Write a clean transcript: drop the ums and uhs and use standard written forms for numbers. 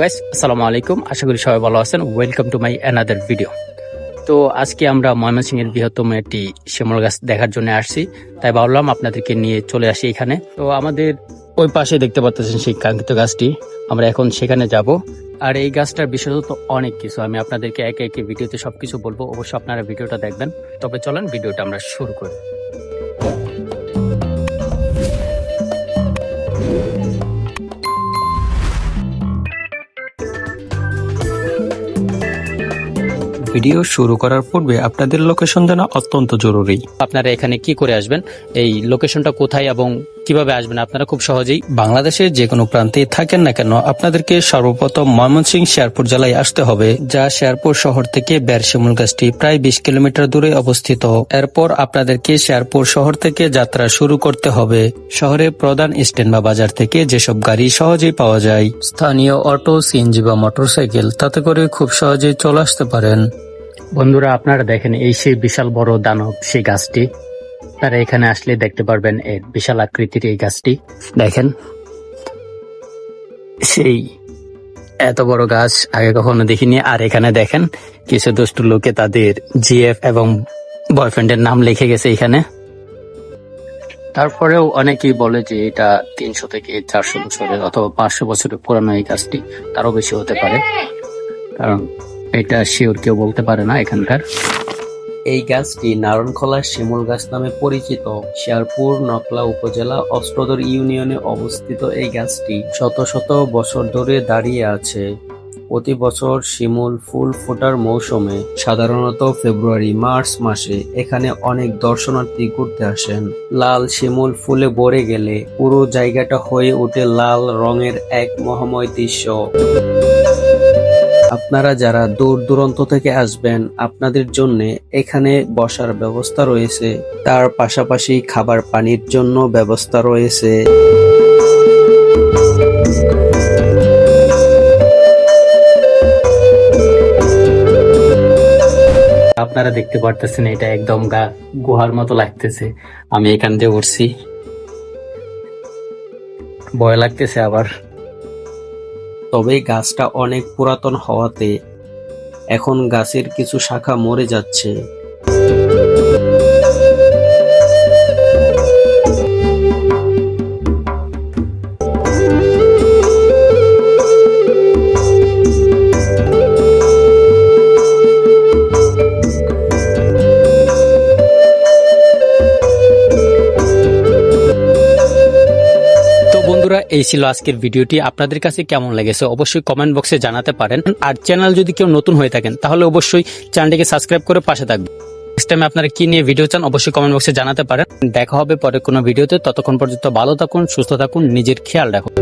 Guys, আসসালামু আলাইকুম। আশা করি সবাই ভালো আছেন। Welcome to my another video. তো আজকে আমরা ময়মনসিংহের বৃহত্তম একটি শিমুল গাছ দেখার জন্য আসছি, তাই ভাবলাম আপনাদেরকে নিয়ে চলে আসি এখানে। তো আমাদের ওই পাশে দেখতে পাচ্ছেন সেই কাঙ্ক্ষিত গাছটি, আমরা এখন সেখানে যাব। আর এই গাছটার বিশেষত অনেক কিছু, আমি আপনাদেরকে একে একে ভিডিওতে সবকিছু বলবো। অবশ্যই আপনারা ভিডিওটা দেখবেন। তবে চলেন ভিডিওটা আমরা শুরু করি। ভিডিও শুরু করার পূর্বে আপনাদের লোকেশন জানা অত্যন্ত জরুরি। আপনারা এখানে কি করে আসবেন, এই লোকেশনটা কোথায় এবং কিভাবে আসবেন, আপনারা খুব সহজেই বাংলাদেশের যে কোনো প্রান্তে থাকেন না কেন আপনাদেরকে সর্বপ্রথম ময়মনসিংহ শেরপুর জেলায় আসতে হবে, যা শেরপুর শহর থেকে বের শিমুল গাছটি প্রায় 20 কিলোমিটার দূরে অবস্থিত। এরপর আপনাদেরকে শেরপুর শহর থেকে যাত্রা শুরু করতে হবে। শহরের প্রধান স্ট্যান্ড বা বাজার থেকে যেসব গাড়ি সহজেই পাওয়া যায়, স্থানীয় অটো, সিএনজি বা মোটরসাইকেল, তাতে করে খুব সহজেই চলে আসতে পারেন। বন্ধুরা, আপনারা দেখেন এই সেই বিশাল বড় দানব সেই গাছটি। তারা এখানে আসলে দেখতে পারবেন এর বিশাল আকৃতির এই গাছটি। দেখেন, সেই এত বড় গাছ আগে কখনো দেখিনি। আর এখানে দেখেন কিছু দুষ্টু লোকে তাদের জিএফ এবং বয়ফ্রেন্ডের নাম লিখে গেছে এখানে। তারপরেও অনেকেই বলে যে এটা 300 থেকে 400 বছরের অথবা 500 বছরের পুরানো এই গাছটি, তারও বেশি হতে পারে, কারণ এটা শিওর কেউ বলতে পারে না এখানকার। এই গাছটি নারণখোলা শিমুল গাছ নামে পরিচিত। শেরপুর নকলা উপজেলা অষ্টদর ইউনিয়নে অবস্থিত এই গাছটি শত শত বছর ধরে দাঁড়িয়ে আছে। প্রতি বছর শিমুল ফুল ফোটার মৌসুমে, সাধারণত ফেব্রুয়ারি মার্চ মাসে, এখানে অনেক দর্শনার্থী ঘুরতে আসেন। লাল শিমুল ফুলে ভরে গেলে পুরো জায়গাটা হয়ে ওঠে লাল রঙের এক মহাময় দৃশ্য। আপনারা যারা দূর দূরান্ত থেকে আসবেন, আপনাদের জন্য এখানে বসার ব্যবস্থা রয়েছে, তার পাশাপাশি খাবার পানির জন্য ব্যবস্থা রয়েছে। আপনারা দেখতে পারতেছেন এটা একদম গুহার মতো লাগতেছে। আমি এখান দিয়ে উঠছি, ভয় লাগতেছে আবার। তবে গাছটা অনেক পুরাতন হওয়াতে এখন গাছের কিছু শাখা মরে যাচ্ছে। বন্ধুরা, এই ছিল আজকের ভিডিওটি। আপনাদের কাছে কেমন লেগেছে অবশ্যই কমেন্ট বক্সে জানাতে পারেন। আর চ্যানেল যদি কেউ নতুন হয়ে থাকেন তাহলে অবশ্যই চ্যানেলটিকে সাবস্ক্রাইব করে পাশে থাকবেন। নেক্সট টাইমে আপনারা কি নিয়ে ভিডিও চান অবশ্যই কমেন্ট বক্সে জানাতে পারেন। দেখা হবে পরে কোনো ভিডিওতে। ততক্ষণ পর্যন্ত ভালো থাকুন, সুস্থ থাকুন, নিজের খেয়াল রাখুন।